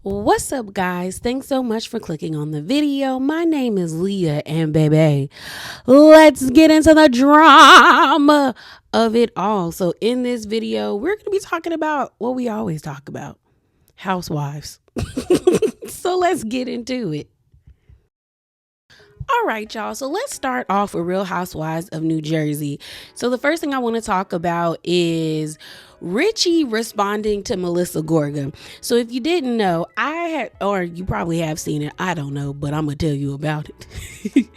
What's up, guys? Thanks so much for clicking on the video. My name is Leah, and baby, let's get into the drama of it all. So in this video, we're going to be talking about what we always talk about, housewives. So let's get into it. All right, y'all. So let's start off with Real Housewives of New Jersey. So the first thing I want to talk about is Richie responding to Melissa Gorga. So if you didn't know, or you probably have seen it, I don't know, but I'm going to tell you about it.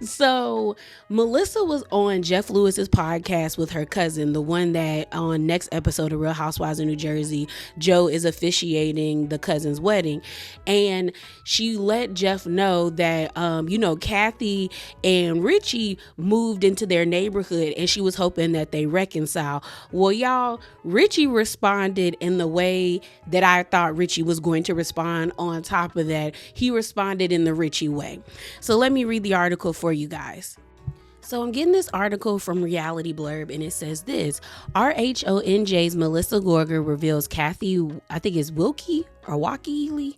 So Melissa was on Jeff Lewis's podcast with her cousin, the one that on next episode of Real Housewives of New Jersey, Joe is officiating the cousin's wedding. And she let Jeff know that, Kathy and Richie moved into their neighborhood and she was hoping that they reconcile. Well, y'all, Richie responded in the way that I thought Richie was going to respond. On top of that, he responded in the Richie way. So let me read the article for you guys. So I'm getting this article from Reality Blurb, and it says this: RHONJ's Melissa Gorga reveals Kathy, I think it's Wilkie or Wakili,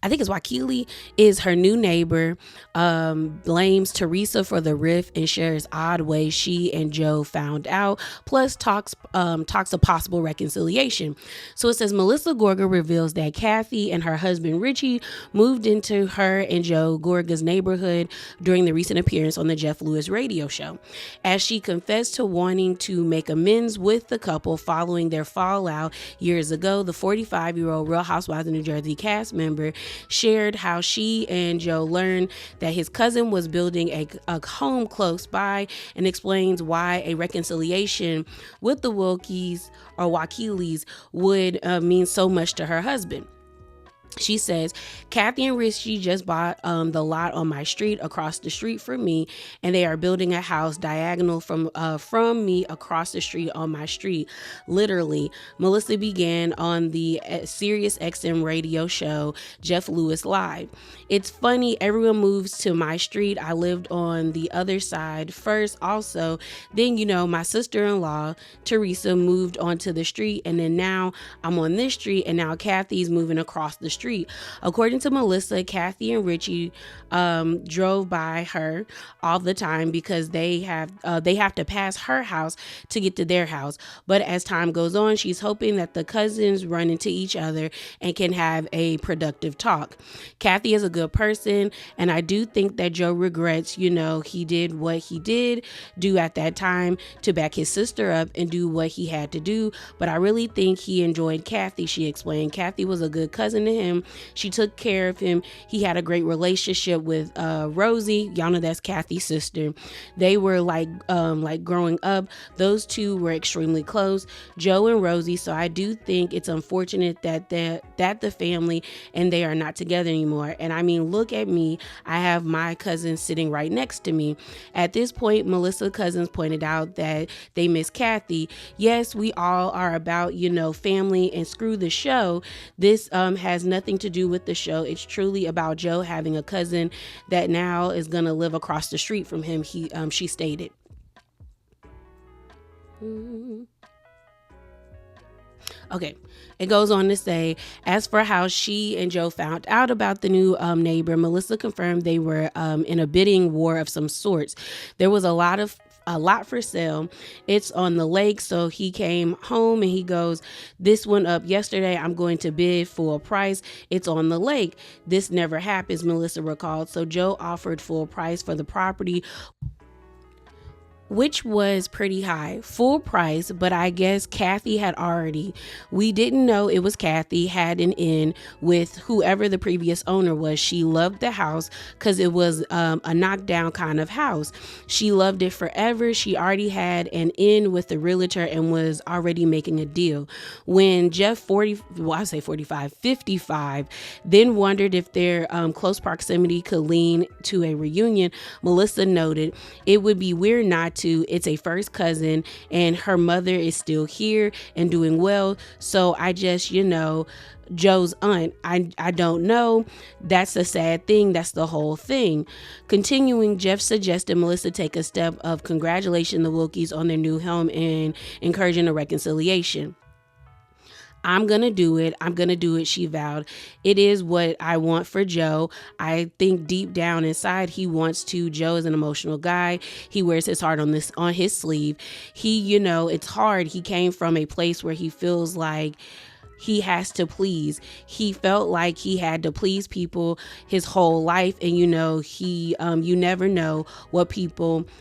I think it's Wakili, is her new neighbor, blames Teresa for the rift and shares odd ways she and Joe found out, plus talks a possible reconciliation. So it says Melissa Gorga reveals that Kathy and her husband Richie moved into her and Joe Gorga's neighborhood during the recent appearance on the Jeff Lewis radio show. As she confessed to wanting to make amends with the couple following their fallout years ago, the 45-year-old Real Housewives of New Jersey cast member shared how she and Joe learned that his cousin was building a home close by, and explains why a reconciliation with the Wilkies or Wakilis would mean so much to her husband. She says, Kathy and Richie just bought the lot on my street across the street from me, and they are building a house diagonal from me across the street on my street. Literally, Melissa began on the Sirius XM radio show Jeff Lewis Live. It's funny, everyone moves to my street. I lived on the other side first also. Then, my sister-in-law, Teresa, moved onto the street, and then now I'm on this street, and now Kathy's moving across the street. According to Melissa, Kathy and Richie drove by her all the time because they have to pass her house to get to their house. But as time goes on, she's hoping that the cousins run into each other and can have a productive talk. Kathy is a good person, and I do think that Joe regrets, he did what he did do at that time to back his sister up and do what he had to do. But I really think he enjoyed Kathy, she explained. Kathy was a good cousin to him. She took care of him. He had a great relationship with Rosie. Y'all know that's Kathy's sister. They were like growing up. Those two were extremely close, Joe and Rosie. So I do think it's unfortunate that the family and they are not together anymore. And I mean, look at me. I have my cousin sitting right next to me. At this point, Melissa Cousins pointed out that they miss Kathy. Yes, we all are about, family, and screw the show. This has nothing to do with the show. It's truly about Joe having a cousin that now is going to live across the street from him, she stated. Okay, it goes on to say, as for how she and Joe found out about the new neighbor, Melissa confirmed they were in a bidding war of some sorts. There was a lot for sale. It's on the lake. So he came home and he goes, this went up yesterday. I'm going to bid full price. It's on the lake. This never happens, Melissa recalled. So Joe offered full price for the property, which was pretty high, full price, but I guess Kathy we didn't know it was Kathy, had an in with whoever the previous owner was. She loved the house because it was a knockdown kind of house. She loved it forever. She already had an in with the realtor and was already making a deal. When Jeff 55, then wondered if their close proximity could lead to a reunion, Melissa noted, it would be weird not to. It's a first cousin and her mother is still here and doing well. So I just, Joe's aunt, I don't know. That's a sad thing. That's the whole thing. Continuing, Jeff suggested Melissa take a step of congratulating the Wilkies on their new home and encouraging a reconciliation. I'm going to do it. I'm going to do it, she vowed. It is what I want for Joe. I think deep down inside he wants to. Joe is an emotional guy. He wears his heart on his sleeve. It's hard. He came from a place where he feels like he has to please. He felt like he had to please people his whole life. And, you never know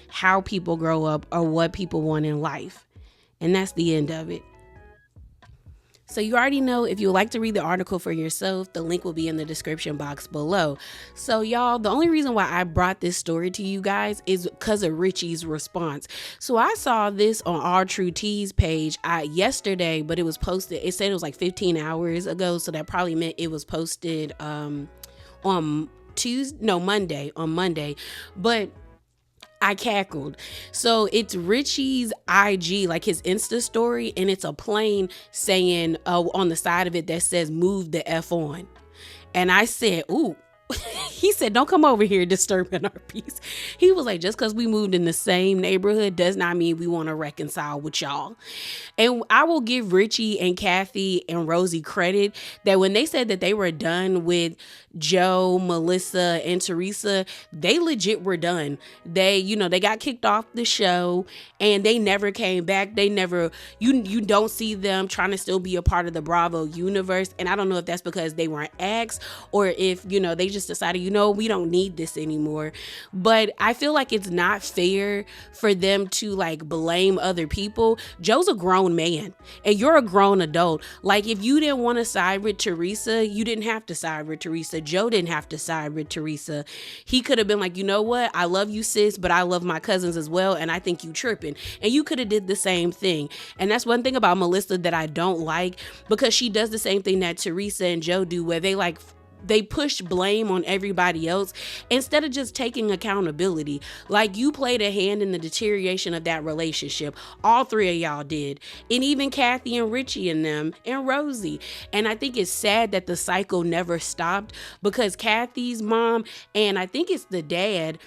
how people grow up or what people want in life. And that's the end of it. So you already know, if you would like to read the article for yourself, the link will be in the description box below. So y'all, the only reason why I brought this story to you guys is because of Richie's response. So I saw this on RHOBH's page yesterday, but it was posted, it said it was like 15 hours ago. So that probably meant it was posted on Monday. But I cackled. So it's Richie's IG, like his Insta story, and it's a plane saying on the side of it that says "move the F on." And I said, ooh. He said, don't come over here disturbing our peace. He was like, just because we moved in the same neighborhood does not mean we want to reconcile with y'all. And I will give Richie and Kathy and Rosie credit that when they said that they were done with Joe, Melissa, and Teresa, they legit were done. They got kicked off the show and they never came back. They never, you don't see them trying to still be a part of the Bravo universe. And I don't know if that's because they weren't asked or if, they just decided, we don't need this anymore. But I feel like it's not fair for them to like blame other people. Joe's a grown man and you're a grown adult. Like if you didn't want to side with Teresa, you didn't have to side with Teresa. Joe didn't have to side with Teresa. He could have been like, you know what? I love you, sis, but I love my cousins as well. And I think you tripping. And you could have did the same thing. And that's one thing about Melissa that I don't like, because she does the same thing that Teresa and Joe do, where they push blame on everybody else instead of just taking accountability. Like, you played a hand in the deterioration of that relationship. All three of y'all did. And even Kathy and Richie and them and Rosie. And I think it's sad that the cycle never stopped, because Kathy's mom and I think it's the dad,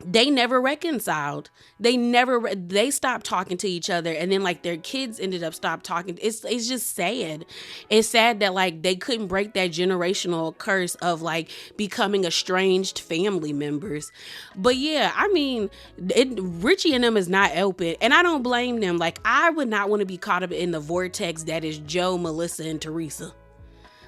they never reconciled. They stopped talking to each other, and then like their kids ended up stopped talking. It's just sad. It's sad that like they couldn't break that generational curse of like becoming estranged family members. But yeah, I mean, Richie and them is not open, and I don't blame them. Like, I would not want to be caught up in the vortex that is Joe, Melissa, and Teresa.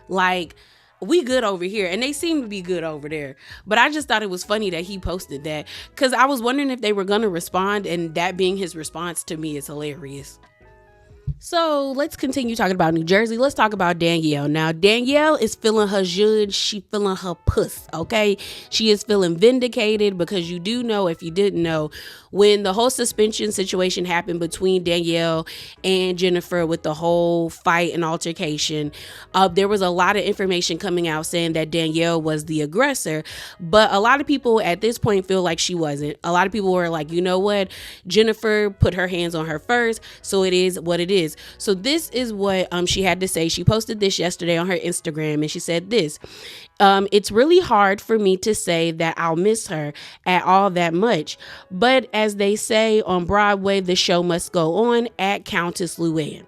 Like, we good over here, and they seem to be good over there. But I just thought it was funny that he posted that, because I was wondering if they were going to respond, and that being his response to me is hilarious. So let's continue talking about New Jersey. Let's talk about Danielle. Now, Danielle is feeling her zhudge. She feeling her puss, okay? She is feeling vindicated, because you do know, if you didn't know, when the whole suspension situation happened between Danielle and Jennifer with the whole fight and altercation, there was a lot of information coming out saying that Danielle was the aggressor. But a lot of people at this point feel like she wasn't. A lot of people were like, you know what? Jennifer put her hands on her first, so it is what it is. So this is what she had to say. She posted this yesterday on her Instagram, and she said this: it's really hard for me to say that I'll miss her at all that much, but as they say on Broadway, the show must go on. At Countess Luann.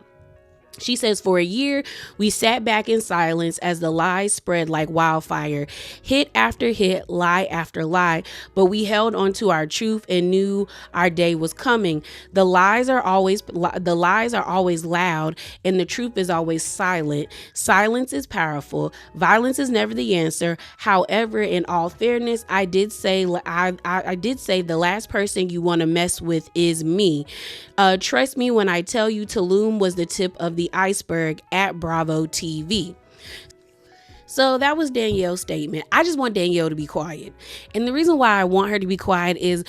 She says, for a year, we sat back in silence as the lies spread like wildfire, hit after hit, lie after lie, but we held on to our truth and knew our day was coming. The lies are always loud, and the truth is always silent. Silence is powerful. Violence is never the answer. However, in all fairness, I did say the last person you want to mess with is me. Trust me when I tell you Tulum was the tip of the iceberg at Bravo TV. So that was Danielle's statement. I just want Danielle to be quiet. And the reason why I want her to be quiet is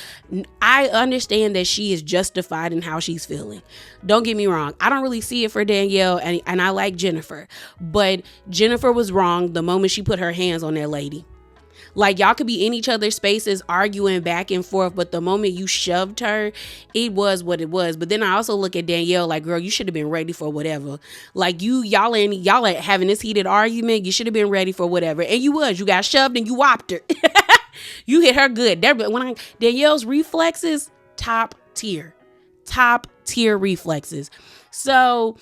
I understand that she is justified in how she's feeling. Don't get me wrong. I don't really see it for Danielle, and I like Jennifer. But Jennifer was wrong the moment she put her hands on that lady. Like, y'all could be in each other's spaces arguing back and forth, but the moment you shoved her, it was what it was. But then I also look at Danielle like, girl, you should have been ready for whatever. Like, y'all are having this heated argument. You should have been ready for whatever. And you got shoved and you whopped her. You hit her good. Danielle's reflexes, top tier reflexes. So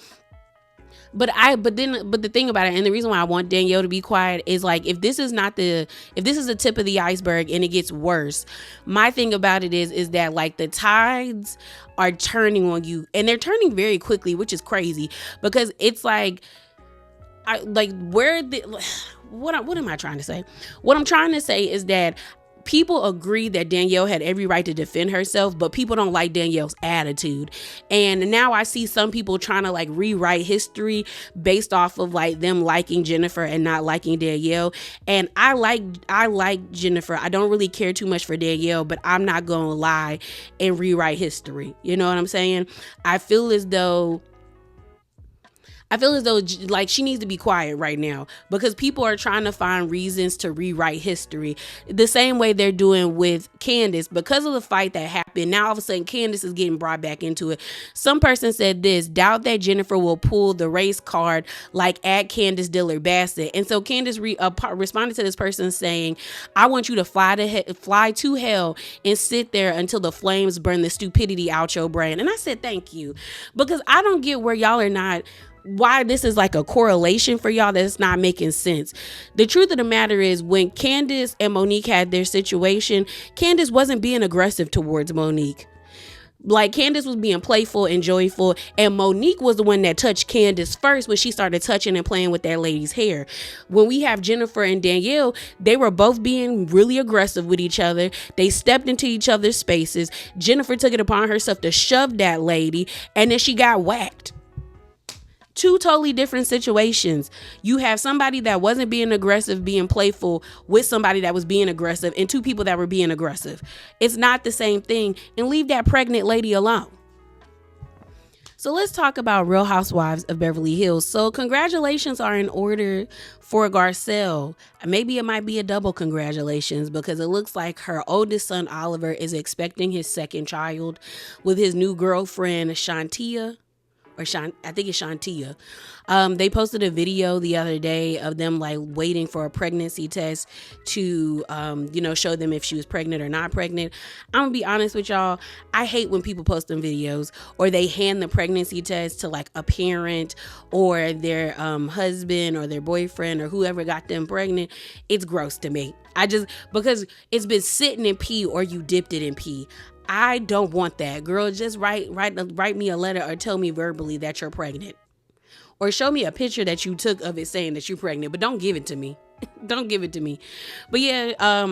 But the thing about it, and the reason why I want Danielle to be quiet is like, if this is the tip of the iceberg and it gets worse, my thing about it is that like the tides are turning on you, and they're turning very quickly, which is crazy, because it's like, what am I trying to say? What I'm trying to say is that people agree that Danielle had every right to defend herself, but people don't like Danielle's attitude. And now I see some people trying to like rewrite history based off of like them liking Jennifer and not liking Danielle. And I like Jennifer. I don't really care too much for Danielle, but I'm not gonna lie and rewrite history. You know what I'm saying? I feel as though like she needs to be quiet right now, because people are trying to find reasons to rewrite history the same way they're doing with Candace. Because of the fight that happened, now all of a sudden Candace is getting brought back into it. Some person said this: doubt that Jennifer will pull the race card like at Candace Dillard Bassett. And so Candace responded to this person saying, I want you to fly to hell and sit there until the flames burn the stupidity out your brain. And I said, thank you, because I don't get where y'all are not, why this is like a correlation for y'all that's not making sense. The truth of the matter is, when Candace and Monique had their situation, Candace wasn't being aggressive towards Monique. Like, Candace was being playful and joyful, and Monique was the one that touched Candace first when she started touching and playing with that lady's hair. When we have Jennifer and Danielle, they were both being really aggressive with each other. They stepped into each other's spaces. Jennifer took it upon herself to shove that lady, and then she got whacked. Two totally different situations. You have somebody that wasn't being aggressive, being playful, with somebody that was being aggressive, and two people that were being aggressive. It's not the same thing. And leave that pregnant lady alone. So let's talk about Real Housewives of Beverly Hills. So congratulations are in order for Garcelle. Maybe it might be a double congratulations, because it looks like her oldest son, Oliver, is expecting his second child with his new girlfriend, Shantia. I think it's Shantia. They posted a video the other day of them like waiting for a pregnancy test to, show them if she was pregnant or not pregnant. I'm gonna be honest with y'all. I hate when people post them videos or they hand the pregnancy test to like a parent or their husband or their boyfriend or whoever got them pregnant. It's gross to me. Because it's been sitting in pee or you dipped it in pee. I don't want that. Girl, just write me a letter or tell me verbally that you're pregnant. Or show me a picture that you took of it saying that you're pregnant, but don't give it to me. Don't give it to me. But yeah,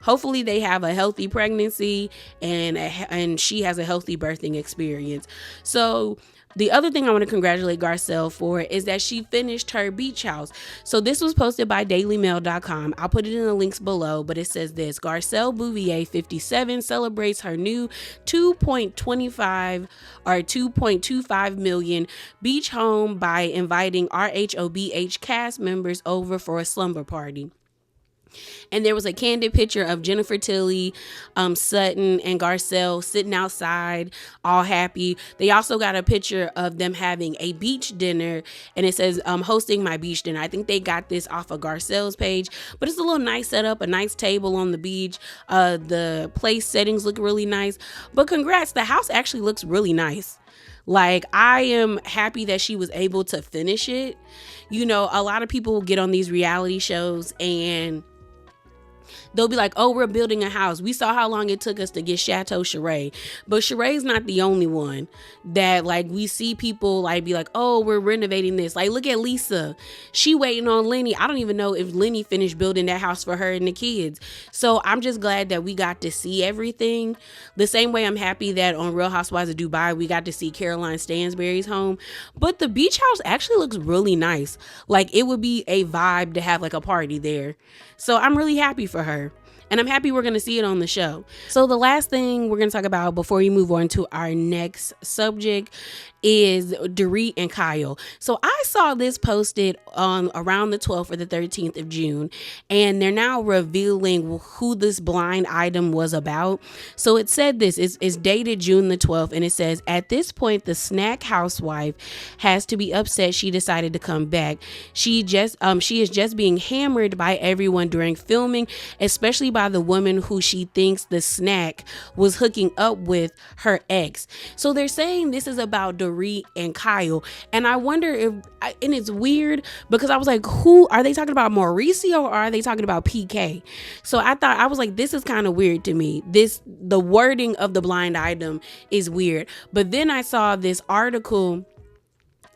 hopefully they have a healthy pregnancy and she has a healthy birthing experience. So the other thing I want to congratulate Garcelle for is that she finished her beach house. So this was posted by dailymail.com. I'll put it in the links below, but it says this: Garcelle Bouvier, 57, celebrates her new 2.25 million beach home by inviting RHOBH cast members over for a slumber party. And there was a candid picture of Jennifer Tilly, Sutton, and Garcelle sitting outside, all happy. They also got a picture of them having a beach dinner, and it says, hosting my beach dinner. I think they got this off of Garcelle's page, but it's a little nice setup, a nice table on the beach. The place settings look really nice, but congrats, the house actually looks really nice. Like, I am happy that she was able to finish it. You know, a lot of people get on these reality shows and they'll be like, oh, we're building a house. We saw how long it took us to get Chateau Sheree. But Sheree's not the only one that like we see people like be like, oh, we're renovating this. Like, look at Lisa. She waiting on Lenny. I don't even know if Lenny finished building that house for her and the kids. So I'm just glad that we got to see everything. The same way I'm happy that on Real Housewives of Dubai, we got to see Caroline Stansberry's home. But the beach house actually looks really nice. Like, it would be a vibe to have like a party there. So I'm really happy for her. And I'm happy we're going to see it on the show. So the last thing we're going to talk about before we move on to our next subject is Dorit and Kyle. So I saw this posted on around the 12th or the 13th of June, and they're now revealing who this blind item was about. So it said this, it's dated June the 12th, and it says, at this point, the snack housewife has to be upset she decided to come back. She is just being hammered by everyone during filming, especially by by the woman who she thinks the snack was hooking up with her ex. So they're saying this is about Dorit and Kyle. And I wonder if, and it's weird because I was like, who are they talking about, Mauricio, or are they talking about PK? So I was like, this is kind of weird to me. The wording of the blind item is weird. But then I saw this article,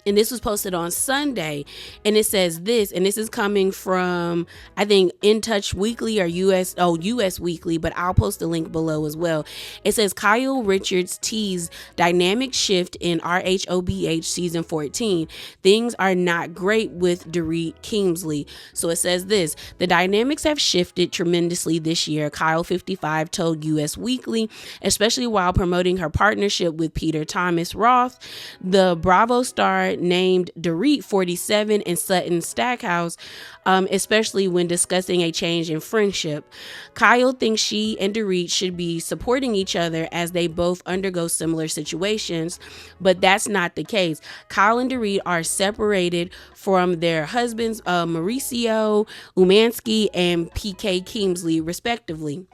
and this was posted on Sunday, and it says this, and this is coming from, I think, In Touch Weekly or US Weekly, but I'll post the link below as well. It says Kyle Richards teased dynamic shift in RHOBH season 14. Things are not great with Dorit Kingsley. So it says this: the dynamics have shifted tremendously this year, Kyle 55 told US Weekly, especially while promoting her partnership with Peter Thomas Roth. The Bravo star named Dorit 47 in Sutton Stackhouse, especially when discussing a change in friendship. Kyle thinks she and Dorit should be supporting each other as they both undergo similar situations, but that's not the case. Kyle and Dorit are separated from their husbands, Mauricio Umansky and PK Kingsley, respectively.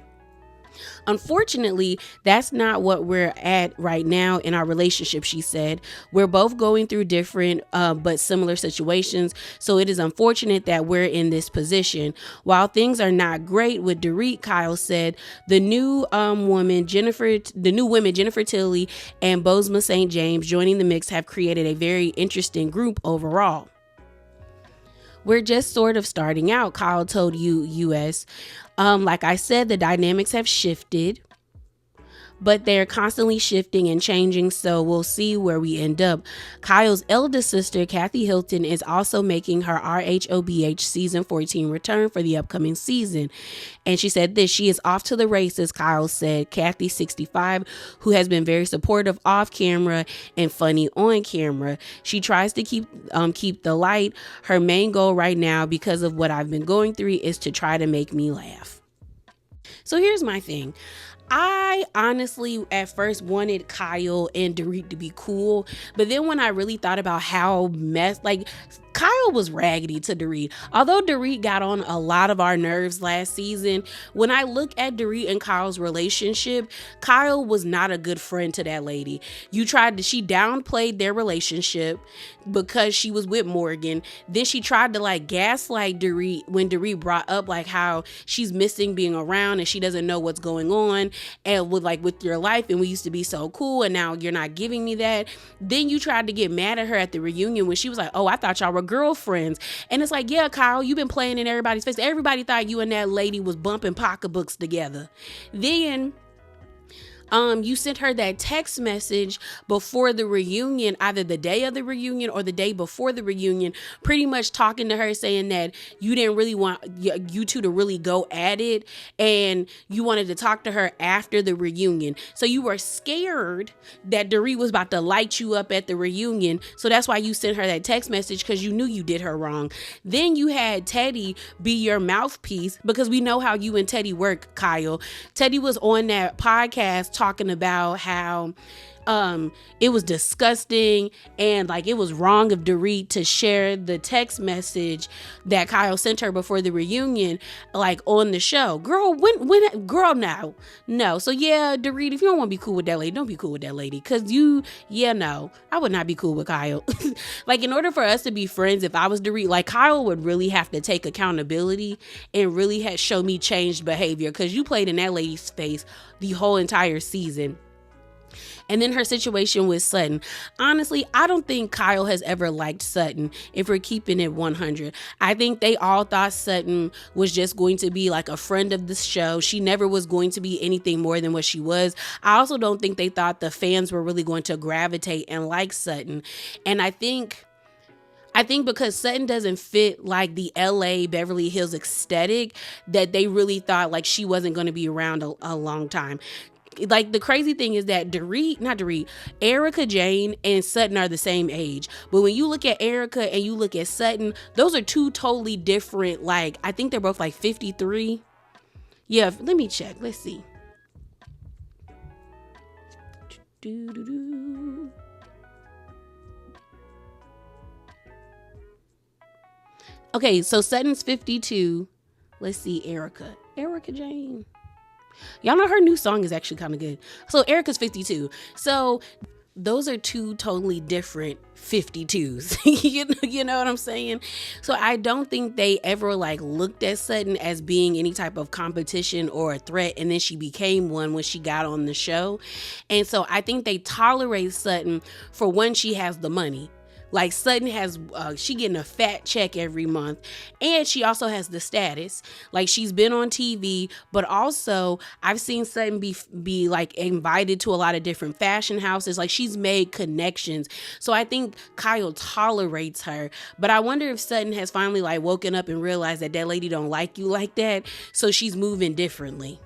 Unfortunately, that's not what we're at right now in our relationship, she said. We're both going through different but similar situations, so it is unfortunate that we're in this position. While things are not great with Dorit, Kyle said, the new women Jennifer Tilly and Bozoma St. James joining the mix have created a very interesting group overall. We're just sort of starting out, Kyle told US. Like I said, the dynamics have shifted, but they're constantly shifting and changing, so we'll see where we end up. Kyle's eldest sister, Kathy Hilton, is also making her RHOBH season 14 return for the upcoming season. And she said this: she is off to the races, Kyle said. Kathy, 65, who has been very supportive off camera and funny on camera. She tries to keep the light. Her main goal right now, because of what I've been going through, is to try to make me laugh. So here's my thing. I honestly at first wanted Kyle and Dorit to be cool, but then when I really thought about how Kyle was raggedy to Dorit. Although Dorit got on a lot of our nerves last season, when I look at Dorit and Kyle's relationship, Kyle was not a good friend to that lady. She downplayed their relationship because she was with Morgan. Then she tried to gaslight Dorit when Dorit brought up how she's missing being around and she doesn't know what's going on and with your life, and we used to be so cool and now you're not giving me that. Then you tried to get mad at her at the reunion when she was like, oh, I thought y'all were girlfriends. And it's like, yeah, Kyle, you've been playing in everybody's face. Everybody thought you and that lady was bumping pocketbooks together. Then you sent her that text message before the reunion, either the day of the reunion or the day before the reunion, pretty much talking to her saying that you didn't really want you two to really go at it and you wanted to talk to her after the reunion. So you were scared that Dorit was about to light you up at the reunion. So that's why you sent her that text message, because you knew you did her wrong. Then you had Teddy be your mouthpiece, because we know how you and Teddy work, Kyle. Teddy was on that podcast talking about how it was disgusting and it was wrong of Dorit to share the text message that Kyle sent her before the reunion on the show. Girl, girl, no. So yeah, Dorit, if you don't want to be cool with that lady, don't be cool with that lady, because no, I would not be cool with Kyle. In order for us to be friends, if I was Dorit, Kyle would really have to take accountability and really show me changed behavior, because you played in that lady's face the whole entire season. And then her situation with Sutton. Honestly, I don't think Kyle has ever liked Sutton, if we're keeping it 100. I think they all thought Sutton was just going to be a friend of the show. She never was going to be anything more than what she was. I also don't think they thought the fans were really going to gravitate and like Sutton. And I think because Sutton doesn't fit the LA Beverly Hills aesthetic, that they really thought she wasn't going to be around a long time. The crazy thing is that Erica Jane and Sutton are the same age. But when you look at Erica and you look at Sutton, those are two totally different, I think they're both 53. Yeah, let me check. Let's see. Okay, so Sutton's 52. Let's see, Erica. Erica Jane. Y'all know her new song is actually kind of good. So Erica's 52. So those are two totally different 52s. you know what I'm saying? So I don't think they ever like looked at Sutton as being any type of competition or a threat, and then she became one when she got on the show. And so I think they tolerate Sutton for when she has the money. Like Sutton has, she getting a fat check every month, and she also has the status. Like she's been on TV, but also I've seen Sutton be like invited to a lot of different fashion houses. Like she's made connections. So I think Kyle tolerates her, but I wonder if Sutton has finally like woken up and realized that lady don't like you like that. So she's moving differently.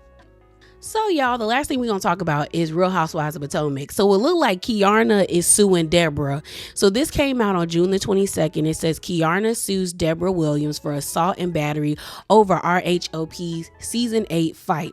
So y'all, the last thing we're going to talk about is Real Housewives of Potomac. So it looked like Keiarna is suing Deborah. So this came out on June the 22nd. It says Keiarna sues Deborah Williams for assault and battery over RHOP's season 8 fight.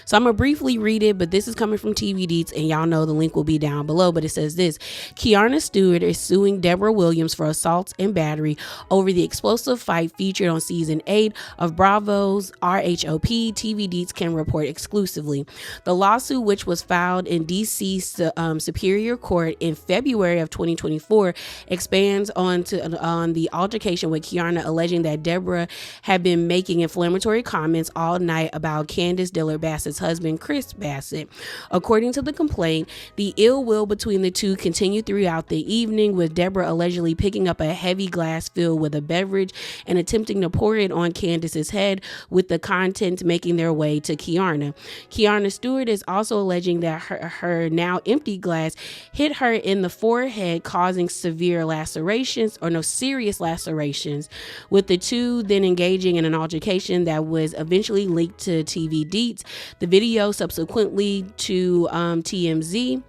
So I'm going to briefly read it, but this is coming from TV Deets, and y'all know the link will be down below. But it says this: Keiarna Stewart is suing Deborah Williams for assault and battery over the explosive fight featured on season 8 of Bravo's RHOP. TV Deets can report exclusively. The lawsuit, which was filed in D.C. Superior Court in February of 2024, expands on the altercation with Keiarna, alleging that Deborah had been making inflammatory comments all night about Candace Dillard Bassett's husband, Chris Bassett. According to the complaint, the ill will between the two continued throughout the evening, with Deborah allegedly picking up a heavy glass filled with a beverage and attempting to pour it on Candace's head, with the contents making their way to Keiarna. Keiarna Stewart is also alleging that her now empty glass hit her in the forehead, causing serious lacerations, with the two then engaging in an altercation that was eventually leaked to TV Deets. The video subsequently to TMZ.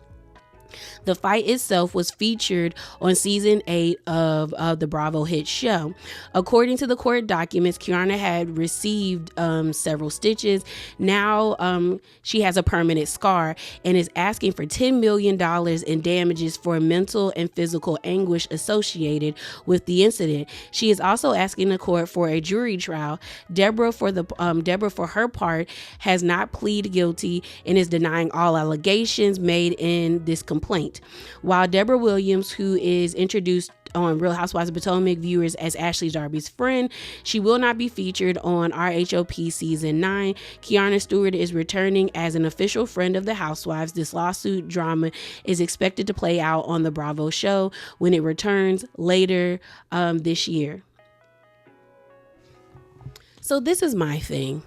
The fight itself was featured on season 8 of the Bravo hit show. According to the court documents, Keiarna had received several stitches. Now she has a permanent scar and is asking for $10 million in damages for mental and physical anguish associated with the incident. She is also asking the court for a jury trial. Deborah, for her part, has not pleaded guilty and is denying all allegations made in this complaint. While Deborah Williams, who is introduced on Real Housewives of Potomac viewers as Ashley Darby's friend, she will not be featured on RHOP season 9. Keiarna Stewart is returning as an official friend of the Housewives. This lawsuit drama is expected to play out on the Bravo show when it returns later this year. So this is my thing.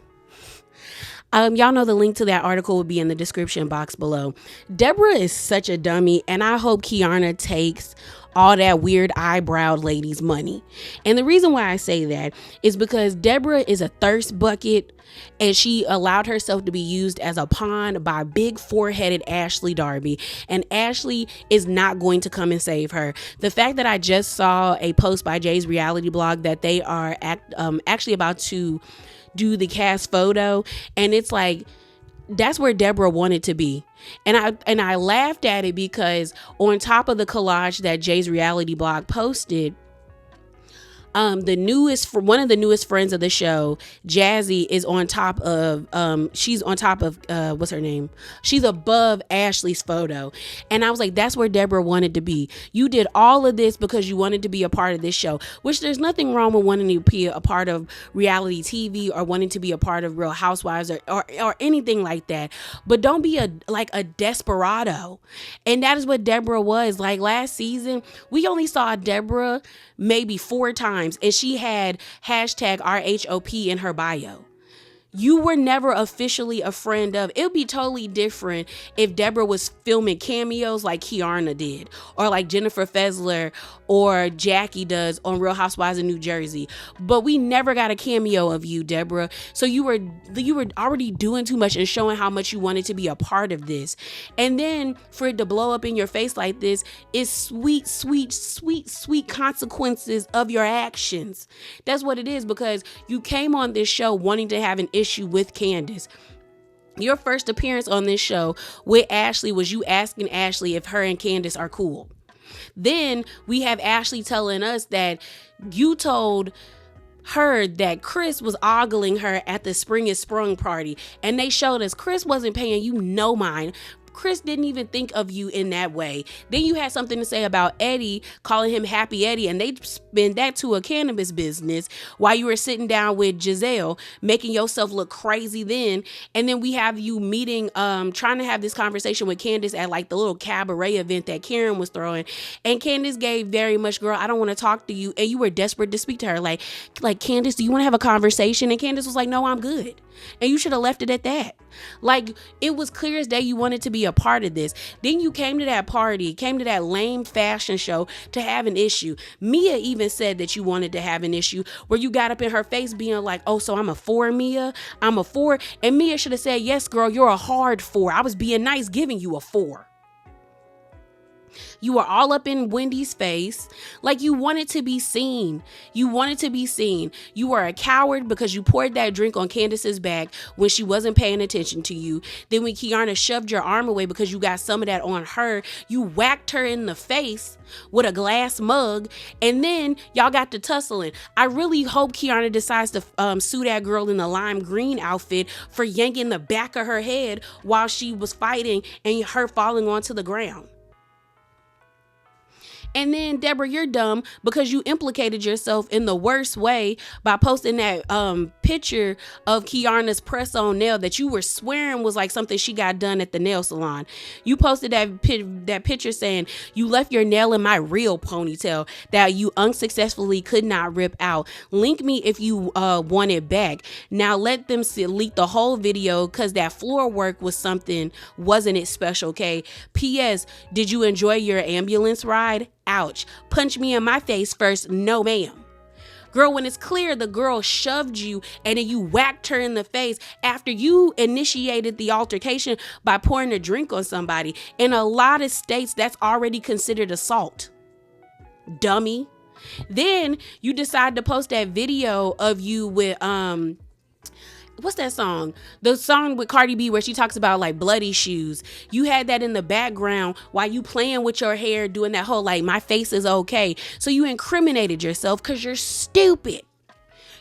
Y'all know the link to that article will be in the description box below. Deborah is such a dummy, and I hope Keiarna takes all that weird eyebrowed lady's money. And the reason why I say that is because Deborah is a thirst bucket, and she allowed herself to be used as a pawn by big foreheaded Ashley Darby, and Ashley is not going to come and save her. The fact that I just saw a post by Jay's reality blog that they are actually about to do the cast photo, and it's like, that's where Deborah wanted to be. And I laughed at it because on top of the collage that Jay's reality blog posted, one of the newest friends of the show, Jazzy, is on top of she's on top of what's her name? She's above Ashley's photo. And I was like, that's where Deborah wanted to be. You did all of this because you wanted to be a part of this show, which there's nothing wrong with wanting to be a part of reality TV or wanting to be a part of Real Housewives or anything like that. But don't be a desperado. And that is what Deborah was. Like last season, we only saw Deborah maybe 4 times, and she had hashtag RHOP in her bio. You were never officially a friend of. It would be totally different if Deborah was filming cameos like Keiarna did, or like Jennifer Fessler or Jackie does on Real Housewives of New Jersey. But we never got a cameo of you, Deborah. So you were already doing too much and showing how much you wanted to be a part of this. And then for it to blow up in your face like this is sweet, sweet, sweet, sweet consequences of your actions. That's what it is, because you came on this show wanting to have an issue with Candace. Your first appearance on this show with Ashley was you asking Ashley if her and Candace are cool. Then we have Ashley telling us that you told heard that Chris was ogling her at the Spring is Sprung party, and they showed us Chris wasn't paying you no mind. Chris didn't even think of you in that way. Then you had something to say about Eddie, calling him Happy Eddie, and they spin that to a cannabis business while you were sitting down with Giselle, making yourself look crazy then. And then we have you meeting, trying to have this conversation with Candace at like the little cabaret event that Karen was throwing. And Candace gave very much, girl, I don't want to talk to you. And you were desperate to speak to her. Like, Candace, do you want to have a conversation? And Candace was like, no, I'm good. And you should have left it at that. Like, it was clear as day you wanted to be a part of this. Then you came to that party, came to that lame fashion show to have an issue. Mia even said that you wanted to have an issue where you got up in her face being like, oh, so I'm a 4, Mia? I'm a 4? And Mia should have said, yes, girl, you're a hard 4. I was being nice giving you a 4. You were all up in Wendy's face. Like, you wanted to be seen. You wanted to be seen. You were a coward because you poured that drink on Candace's back when she wasn't paying attention to you. Then when Keiarna shoved your arm away because you got some of that on her, you whacked her in the face with a glass mug, and then y'all got to tussling. I really hope Keiarna decides to sue that girl in the lime green outfit for yanking the back of her head while she was fighting and her falling onto the ground. And then, Deborah, you're dumb because you implicated yourself in the worst way by posting that picture of Keiarna's press-on nail that you were swearing was like something she got done at the nail salon. You posted that picture saying, you left your nail in my real ponytail that you unsuccessfully could not rip out. Link me if you want it back. Now let them leak the whole video because that floor work was something, wasn't it special, okay? P.S. Did you enjoy your ambulance ride? Ouch. Punch me in my face first. No, ma'am. Girl, when it's clear the girl shoved you and then you whacked her in the face after you initiated the altercation by pouring a drink on somebody. In a lot of states, that's already considered assault. Dummy. Then you decide to post that video of you with, what's that song? The song with Cardi B where she talks about like bloody shoes. You had that in the background while you playing with your hair, doing that whole like my face is okay. So you incriminated yourself because you're stupid.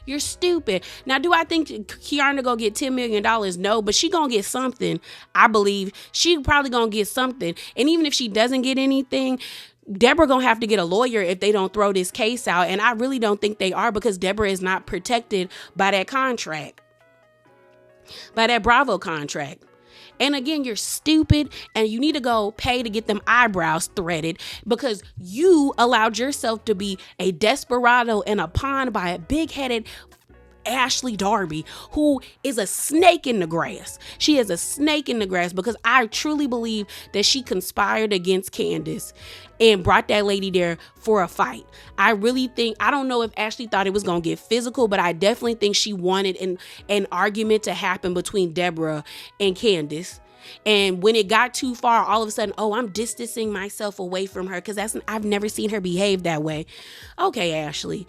You're stupid. Now, do I think Keiarna gonna get $10 million? No, but she gonna get something. I believe she probably gonna get something. And even if she doesn't get anything, Deborah gonna have to get a lawyer if they don't throw this case out. And I really don't think they are because Deborah is not protected by that contract. By that Bravo contract. And again, you're stupid and you need to go pay to get them eyebrows threaded because you allowed yourself to be a desperado and a pawn by a big-headed Ashley Darby, who is a snake in the grass. She is a snake in the grass because I truly believe that she conspired against Candace and brought that lady there for a fight. I really think, I don't know if Ashley thought it was going to get physical, but I definitely think she wanted an argument to happen between Deborah and Candace. And when it got too far, all of a sudden, oh, I'm distancing myself away from her because I've never seen her behave that way. Okay, Ashley.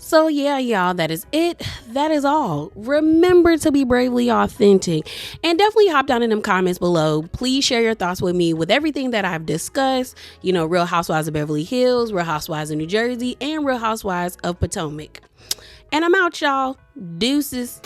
So yeah, y'all, that is it. That is all. Remember to be bravely authentic and definitely hop down in them comments below. Please share your thoughts with me with everything that I've discussed. You know, Real Housewives of Beverly Hills, Real Housewives of New Jersey, and Real Housewives of Potomac. And I'm out, y'all. Deuces.